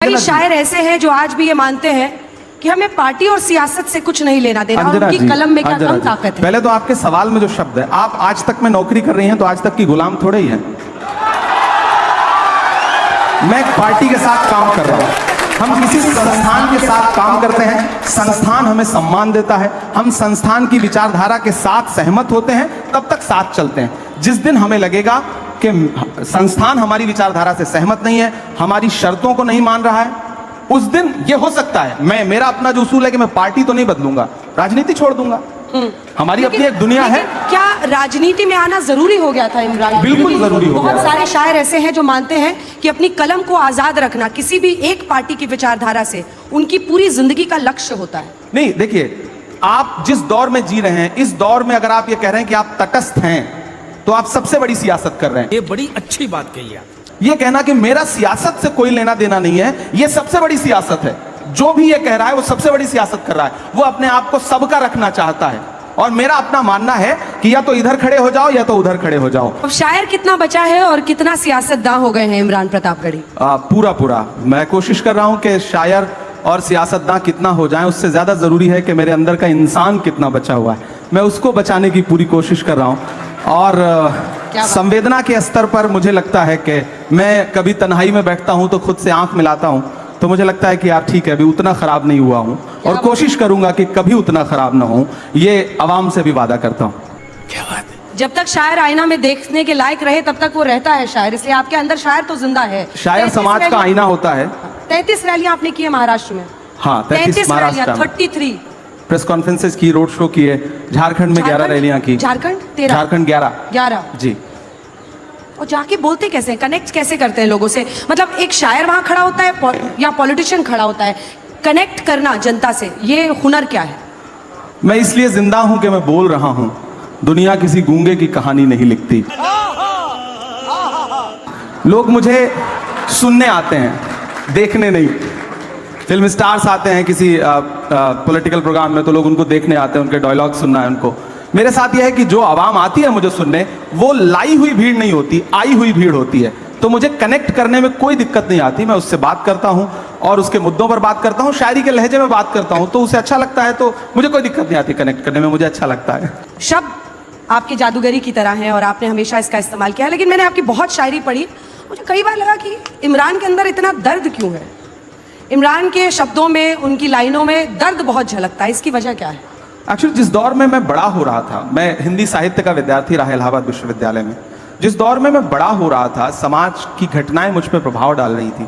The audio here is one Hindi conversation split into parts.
कई शायर ऐसे हैं जो आज भी ये मानते हैं कि हमें पार्टी और सियासत से कुछ नहीं लेना देना, और उनकी कलम में क्या कम ताकत है। पहले तो आपके सवाल में जो शब्द है, आप आज तक में नौकरी कर रही हैं तो आज तक की गुलाम थोड़े ही हैं। मैं एक पार्टी के साथ काम कर रहा हूं, हम किसी संस्थान के साथ काम करते हैं, संस्थान हमें सम्मान देता है, हम संस्थान की विचारधारा के साथ सहमत होते हैं, तब तक साथ चलते हैं। जिस दिन हमें लगेगा कि संस्थान हमारी विचारधारा से सहमत नहीं है, हमारी शर्तों को नहीं मान रहा है, उस दिन ये हो सकता है मेरा अपना जो उसूल है कि मैं पार्टी तो नहीं बदलूंगा, राजनीति छोड़ दूंगा। हमारी अपनी एक दुनिया है। क्या राजनीति में आना जरूरी हो गया था इमरान? बिल्कुल जरूरी हो गया। बहुत सारे शायर ऐसे हैं जो मानते हैं कि अपनी कलम को आजाद रखना किसी भी एक पार्टी की विचारधारा से उनकी पूरी जिंदगी का लक्ष्य होता है। नहीं, देखिए, आप जिस दौर में जी रहे हैं, इस दौर में अगर आप ये कह रहे हैं कि आप तटस्थ हैं तो आप सबसे बड़ी सियासत कर रहे हैं। ये बड़ी अच्छी बात कही आप। ये कहना कि मेरा सियासत से कोई लेना देना नहीं है, ये सबसे बड़ी सियासत है। जो भी ये कह रहा है वो सबसे बड़ी सियासत कर रहा है। वो अपने आप को सबका रखना चाहता है, और मेरा अपना मानना है कि या तो इधर खड़े हो जाओ या तो उधर खड़े हो जाओ। अब शायर कितना बचा है और कितना सियासतदां हो गए हैं इमरान प्रतापगढ़ी? पूरा मैं कोशिश कर रहा हूं कि शायर और सियासतदां कितना हो जाएं, उससे ज्यादा जरूरी है कि मेरे अंदर का इंसान कितना बचा हुआ है, मैं उसको बचाने की पूरी कोशिश कर रहा हूं। और संवेदना के स्तर पर मुझे लगता है कि मैं कभी तन्हाई में बैठता हूं तो खुद से आंख मिलाता हूं, तो मुझे लगता है कि यार ठीक है, अभी उतना खराब नहीं हुआ हूं, और कोशिश करूंगा कि कभी उतना खराब ना हो। ये आवाम से भी वादा करता हूं। क्या बात है। जब तक शायर आईना में देखने के लायक रहे तब तक वो रहता है शायर, इसलिए आपके अंदर शायर तो जिंदा है। शायर समाज का आईना होता है। 33 रैलियां आपने की है महाराष्ट्र में। हाँ, 33 रैलियां, 33 प्रेस कॉन्फ्रेंसेस की, रोड शो किए, झारखंड में 11 रैलियां की। झारखंड 13, झारखंड 11 जी। और जाके बोलते कैसे हैं, कनेक्ट कैसे करते हैं लोगों से? मतलब एक शायर वहां खड़ा होता है या पॉलिटिशियन खड़ा होता है, कनेक्ट करना जनता से, ये हुनर क्या है? मैं इसलिए जिंदा हूं कि मैं बोल रहा हूं। दुनिया किसी गूंगे की कहानी नहीं लिखती। लोग मुझे सुनने आते हैं, देखने नहीं। फिल्म स्टार्स आते हैं किसी पॉलिटिकल प्रोग्राम में तो लोग उनको देखने आते हैं, उनके डायलॉग सुनना है उनको। मेरे साथ यह है कि जो आवाम आती है मुझे सुनने, वो लाई हुई भीड़ नहीं होती, आई हुई भीड़ होती है। तो मुझे कनेक्ट करने में कोई दिक्कत नहीं आती। मैं उससे बात करता हूं और उसके मुद्दों पर बात करता हूं, शायरी के लहजे में बात करता हूं, तो उसे अच्छा लगता है, तो मुझे कोई दिक्कत नहीं आती कनेक्ट करने में, मुझे अच्छा लगता है। शब्द आपकी जादूगरी की तरह है और आपने हमेशा इसका इस्तेमाल किया, लेकिन मैंने आपकी बहुत शायरी पढ़ी, मुझे कई बार लगा कि इमरान के अंदर इतना दर्द क्यों है? इमरान के शब्दों में, उनकी लाइनों में दर्द बहुत झलकता है, इसकी वजह क्या है? एक्चुअली जिस दौर में मैं बड़ा हो रहा था, मैं हिंदी साहित्य का विद्यार्थी रहा इलाहाबाद विश्वविद्यालय में, जिस दौर में मैं बड़ा हो रहा था, समाज की घटनाएं मुझ पर प्रभाव डाल रही थी।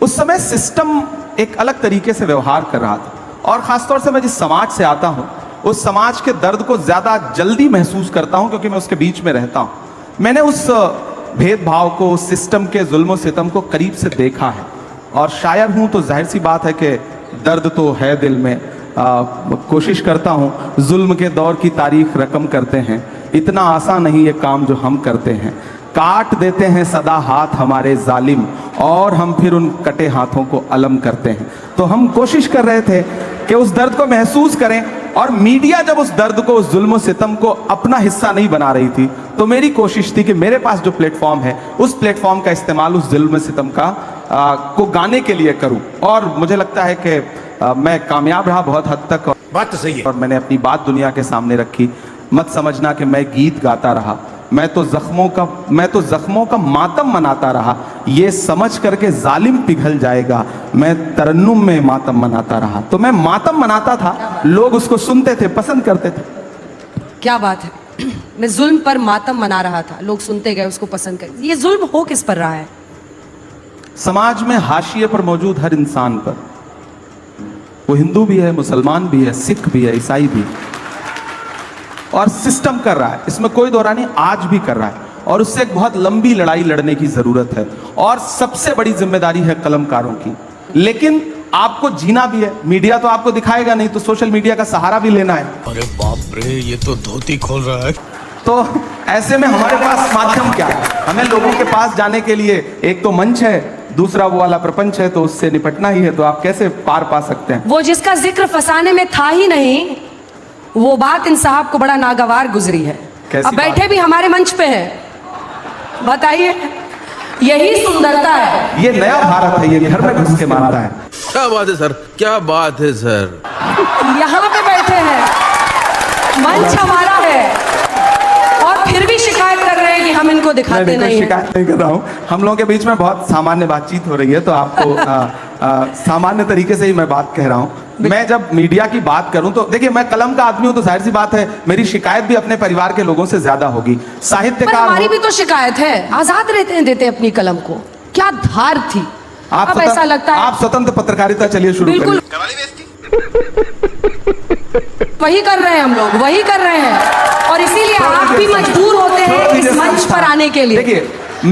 उस समय सिस्टम एक अलग तरीके से व्यवहार कर रहा था, और खासतौर से मैं जिस समाज से आता हूं, उस समाज के दर्द को ज्यादा जल्दी महसूस करता हूं, क्योंकि मैं उसके बीच में रहता हूं। मैंने उस भेदभाव को, उस सिस्टम के जुल्म सितम को करीब से देखा है, और शायर हूं तो जाहिर सी बात है कि दर्द तो है दिल में। कोशिश करता हूं, जुल्म के दौर की तारीख रकम करते हैं, इतना आसान नहीं ये काम जो हम करते हैं। काट देते हैं सदा हाथ हमारे जालिम, और हम फिर उन कटे हाथों को अलम करते हैं। तो हम कोशिश कर रहे थे कि उस दर्द को महसूस करें, और मीडिया जब उस दर्द को, उस जुल्म सितम को अपना हिस्सा नहीं बना रही थी, तो मेरी कोशिश थी कि मेरे पास जो प्लेटफॉर्म है, उस प्लेटफॉर्म का इस्तेमाल उस जुल्म सितम का को गाने के लिए करूं। और मुझे लगता है कि मैं कामयाब रहा बहुत हद तक। बात तो सही है। और मैंने अपनी बात दुनिया के सामने रखी। मत समझना कि मैं गीत गाता रहा, मैं तो जख्मों का मातम मनाता रहा। ये समझ करके जालिम पिघल जाएगा, मैं तरन्नुम में मातम मनाता रहा। तो मैं मातम मनाता था, लोग उसको सुनते थे, पसंद करते थे। क्या बात है। मैं जुल्म पर मातम मना रहा था, लोग सुनते गए, उसको पसंद कर। ये जुल्म हो किस पर रहा है? समाज में हाशिए पर मौजूद हर इंसान पर, वो हिंदू भी है, मुसलमान भी है, सिख भी है, ईसाई भी, और सिस्टम कर रहा है, इसमें कोई दो राय नहीं, आज भी कर रहा है। और उससे एक बहुत लंबी लड़ाई लड़ने की जरूरत है, और सबसे बड़ी जिम्मेदारी है कलमकारों की। लेकिन आपको जीना भी है। मीडिया तो आपको दिखाएगा नहीं, तो सोशल मीडिया का सहारा भी लेना है। अरे बाप रे, ये तो धोती खोल रहा है। तो ऐसे में हमारे पास माध्यम क्या है? हमें लोगों के पास जाने के लिए एक तो मंच है, दूसरा वो वाला प्रपंच है, तो उससे निपटना ही है। तो आप कैसे पार पा सकते हैं? वो जिसका जिक्र फसाने में था ही नहीं, वो बात इन साहब को बड़ा नागवार गुजरी है। अब बैठे भी हमारे मंच पे है, बताइए। यही सुंदरता है। ये नया भारत है, ये घर में घुस के मारता है। क्या बात है सर, क्या बात है सर। यहाँ पे बैठे हैं, मंच हमारा है और फिर भी शिकायत कर रहे हैं कि हम इनको दिखाते नहीं हैं। शिकायत नहीं कर रहा हूँ, हम लोगों के बीच में बहुत सामान्य बातचीत हो रही है, तो आपको सामान्य तरीके से ही मैं बात कह रहा हूँ। मैं जब मीडिया की बात करूं तो देखिए, मैं कलम का आदमी हूं, तो जाहिर सी बात है मेरी शिकायत भी अपने परिवार के लोगों से ज्यादा होगी। साहित्यकार हमारी भी तो शिकायत है, आजाद देते अपनी कलम को, क्या धार थी। अब ऐसा लगता है आप स्वतंत्र पत्रकारिता चलिए शुरू बिल्कुल वही कर रहे हैं, हम लोग वही कर रहे हैं, और इसीलिए आप भी मजबूर होते हैं इस मंच पर आने के लिए। देखिए,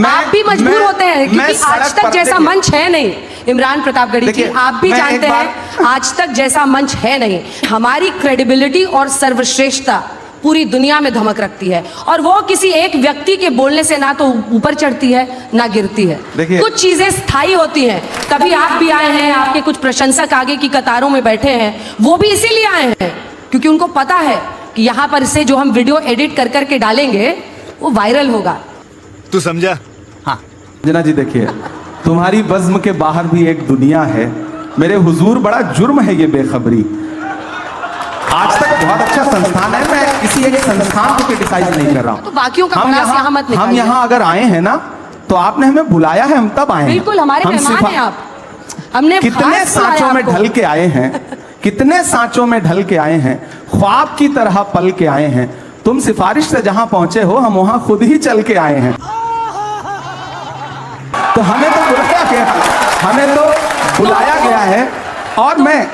आप भी मजबूर होते हैं क्योंकि आज तक जैसा मंच है नहीं। इमरान प्रतापगढ़ी जी, आप भी जानते हैं आज तक जैसा मंच है नहीं। हमारी क्रेडिबिलिटी और सर्वश्रेष्ठता पूरी दुनिया में धमक रखती है, और वो किसी एक व्यक्ति के बोलने से ना तो ऊपर चढ़ती है ना गिरती है। कुछ चीजें स्थायी होती हैं। कभी आप भी आए हैं, आपके कुछ प्रशंसक आगे की कतारों में बैठे हैं, वो भी इसीलिए आए हैं क्योंकि उनको पता है कि यहाँ पर से जो हम वीडियो एडिट कर करके डालेंगे वो वायरल होगा। तू समझा? हाँ जना जी, देखिए तुम्हारी बज़्म के बाहर भी एक दुनिया है। मेरे हुजूर बड़ा जुर्म है ये बेखबरी। आज तक बहुत अच्छा संस्थान है, मैं किसी एक संस्थान को क्रिटिसाइज नहीं कर रहा हूँ। तो बाकियों का बड़ा यहाँ मत निकालिए। हम यहाँ अगर आए हैं ना तो आपने हमें बुलाया है, हम तब आए हैं। बिल्कुल हमारे मेहमान हैं आप। हमने कितने सांचों में ढल के आए हैं, कितने सांचों में ढल के आए हैं, ख्वाब की तरह पल के आए हैं। तुम सिफारिश से जहां पहुंचे हो, हम वहां खुद ही चल के आए हैं। तो हमें तो बुलाया गया है, और मैं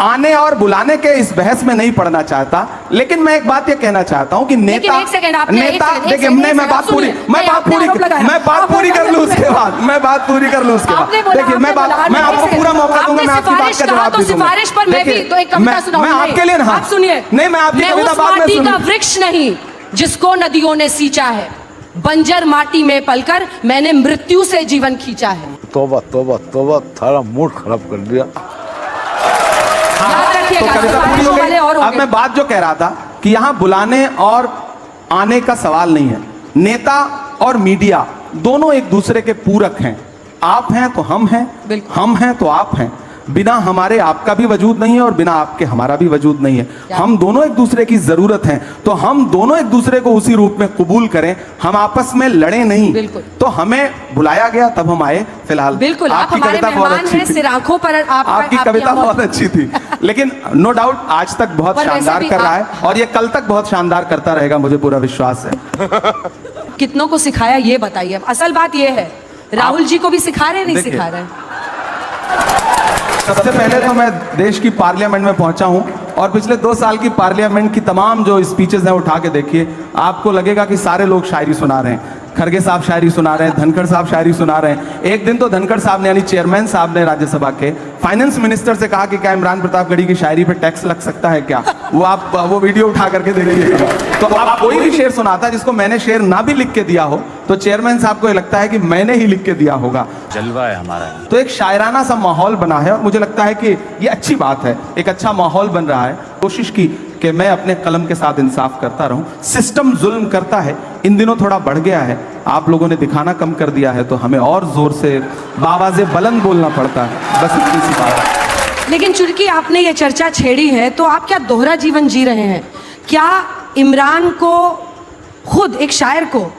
आने और बुलाने के इस बहस में नहीं पड़ना चाहता, लेकिन मैं एक बात ये कहना चाहता हूं कि नेता देखिए, मैं बात पूरी कर लूं उसके बाद, देखिए मैं आपको पूरा मौका दूंगा, मैं आपकी बात का जवाब भी दूंगा। सिफारिश पर मैं भी तो एक कविता सुनाऊंगा। मैं आपके लिए आप सुनिए, नहीं, मैं आपकी कविता बाद में सुनूंगा। वृक्ष नहीं जिसको नदियों ने सींचा है, बंजर माटी में पलकर मैंने मृत्यु से जीवन खींचा है। तौबा तौबा तौबा, थारा मूड खराब कर दिया। तो कविता पूरी हो गई। अब मैं बात जो कह रहा था कि यहाँ बुलाने और आने का सवाल नहीं है। नेता और मीडिया दोनों एक दूसरे के पूरक हैं। आप हैं तो हम हैं, हम हैं तो आप हैं। बिना हमारे आपका भी वजूद नहीं है और बिना आपके हमारा भी वजूद नहीं है। हम दोनों एक दूसरे की जरूरत है, तो हम दोनों एक दूसरे को उसी रूप में कबूल करें, हम आपस में लड़े नहीं। तो हमें बुलाया गया तब हम आए। फिलहाल बिल्कुल आपकी कविता बहुत अच्छी थी, आंखों पर आपकी कविता बहुत अच्छी थी, लेकिन नो डाउट आज तक बहुत शानदार कर रहा है और ये कल तक बहुत शानदार करता रहेगा, मुझे पूरा विश्वास है। कितनों को सिखाया ये बताइए। असल बात ये है, राहुल जी को भी सिखा रहे नहीं सिखा रहे। सबसे पहले तो मैं देश की पार्लियामेंट में पहुंचा हूं और पिछले 2 साल की पार्लियामेंट की तमाम जो स्पीचेस हैं उठा के देखिए, आपको लगेगा कि सारे लोग शायरी सुना रहे हैं। खड़गे साहब शायरी सुना रहे हैं, धनखड़ साहब शायरी सुना रहे हैं। एक दिन तो धनखड़ साहब ने, यानी चेयरमैन साहब ने राज्यसभा के, फाइनेंस मिनिस्टर से कहा कि क्या इमरान प्रतापगढ़ी की शायरी पे टैक्स लग सकता है क्या? वो आप वो वीडियो उठा करके देखिए। तो आप कोई भी शेर सुनाता जिसको मैंने शेर ना भी लिख के दिया हो तो चेयरमैन साहब को ये लगता है कि मैंने ही लिख के दिया होगा। जलवा है हमारा। तो एक शायराना सा माहौल बना है और मुझे लगता है कि ये अच्छी बात है, एक अच्छा माहौल बन रहा है। कोशिश की कि मैं अपने कलम के साथ इंसाफ करता रहूं। सिस्टम जुल्म करता है, इन दिनों थोड़ा बढ़ गया है, आप लोगों ने दिखाना कम कर दिया है, तो हमें और जोर से बावाज़े बुलंद बोलना पड़ता है। बस इतनी सी बात है। लेकिन चूंकि आपने ये चर्चा छेड़ी है, तो आप क्या दोहरा जीवन जी रहे हैं? क्या इमरान को, खुद एक शायर को,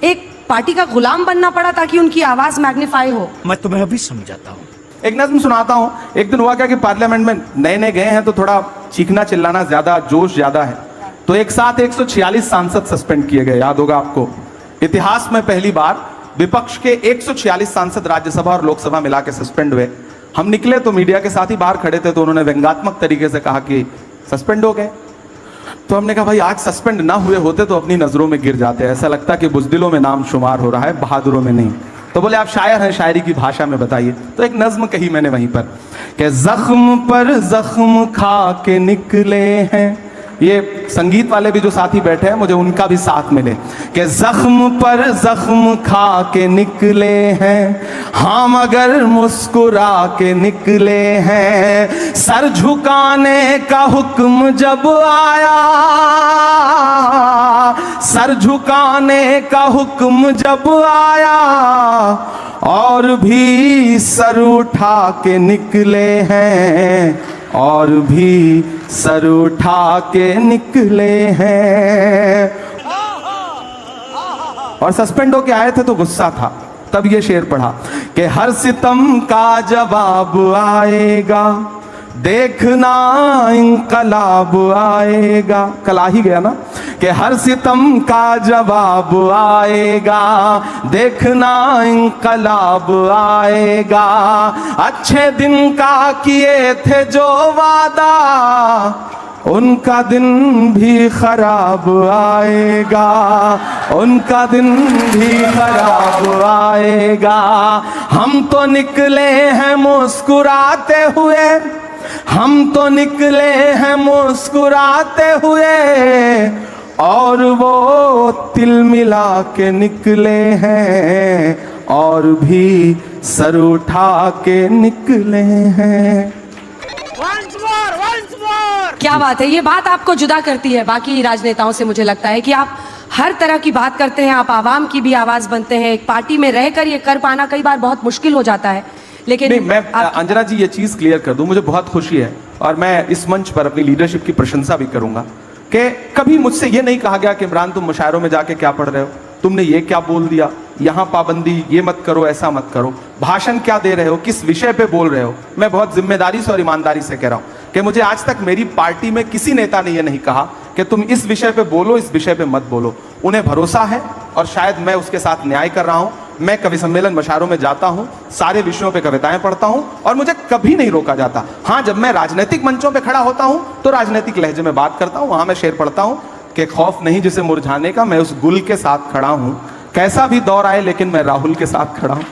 एक पार्टी का गुलाम बनना पड़ा ताकि उनकी आवाज मैग्नीफाई हो? मैं तुम्हें अभी समझाता हूँ। एक नज़्म सुनाता हूं। एक दिन हुआ क्या कि पार्लियामेंट में नए नए गए हैं तो थोड़ा चीखना चिल्लाना ज्यादा, जोश ज्यादा है, तो एक साथ 146 सांसद सस्पेंड किए गए। याद होगा आपको, इतिहास में पहली बार विपक्ष के 146 सांसद राज्यसभा और लोकसभा मिला के सस्पेंड हुए। हम निकले तो मीडिया के साथ ही बाहर खड़े थे, तो उन्होंने व्यंग्यात्मक तरीके से कहा कि सस्पेंड हो गए। तो हमने कहा भाई आज सस्पेंड ना हुए होते तो अपनी नजरों में गिर जाते, ऐसा लगता कि बुज़दिलों में नाम शुमार हो रहा है, बहादुरों में नहीं। तो बोले आप शायर हैं, शायरी की भाषा में बताइए। तो एक नज्म कही मैंने वहीं पर कि जख्म पर जख्म खा के निकले हैं, ये संगीत वाले भी जो साथी बैठे हैं मुझे उनका भी साथ मिले कि जख्म पर जख्म खा के निकले हैं हम, मगर मुस्कुरा के निकले हैं। सर झुकाने का हुक्म जब आया, सर झुकाने का हुक्म जब आया, और भी सर उठा के निकले हैं, और भी सर उठा के निकले हैं। और सस्पेंड होके आए थे तो गुस्सा था, तब ये शेर पढ़ा कि हर सितम का जवाब आएगा, देखना इंकलाब आएगा। कल आ ही गया ना कि हर सितम का जवाब आएगा, देखना इंकलाब आएगा। अच्छे दिन का किए थे जो वादा, उनका दिन भी खराब आएगा, उनका दिन भी खराब आएगा। हम तो निकले हैं मुस्कुराते हुए, हम तो निकले हैं मुस्कुराते हुए, और वो तिल मिला के निकले हैं, और भी सर उठा के निकले हैं। क्या बात है, ये बात आपको जुदा करती है बाकी राजनेताओं से। मुझे लगता है कि आप हर तरह की बात करते हैं, आप आवाम की भी आवाज बनते हैं। एक पार्टी में रहकर ये कर पाना कई बार बहुत मुश्किल हो जाता है, लेकिन नहीं, मैं अंजना जी ये चीज क्लियर कर दूं, मुझे बहुत खुशी है और मैं इस मंच पर अपनी लीडरशिप की प्रशंसा भी करूंगा कि कभी मुझसे ये नहीं कहा गया कि इमरान तुम मुशायरों में जाके क्या पढ़ रहे हो, तुमने ये क्या बोल दिया, यहां पाबंदी, ये मत करो, ऐसा मत करो, भाषण क्या दे रहे हो, किस विषय पे बोल रहे हो। मैं बहुत जिम्मेदारी से और ईमानदारी से कह रहा हूं कि मुझे आज तक मेरी पार्टी में किसी नेता ने यह नहीं कहा कि तुम इस विषय पे बोलो, इस विषय पे मत बोलो। उन्हें भरोसा है और शायद मैं उसके साथ न्याय कर रहा हूं। मैं कवि सम्मेलन मुशायरों में जाता हूं, सारे विषयों पे कविताएं पढ़ता हूं और मुझे कभी नहीं रोका जाता। हाँ, जब मैं राजनीतिक मंचों पे खड़ा होता हूं तो राजनीतिक लहजे में बात करता हूं, वहां मैं शेर पढ़ता हूं कि खौफ नहीं जिसे मुरझाने का, मैं उस गुल के साथ खड़ा हूं। कैसा भी दौर आए लेकिन मैं राहुल के साथ खड़ा हूं।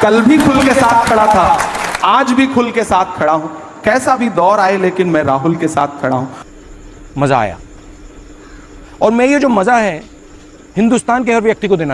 कल भी खुल के साथ खड़ा था, आज भी खुल के साथ खड़ा हूं। कैसा भी दौर आए लेकिन मैं राहुल के साथ खड़ा हूं। मजा आया, और मैं ये जो मजा है हिंदुस्तान के हर व्यक्ति को देना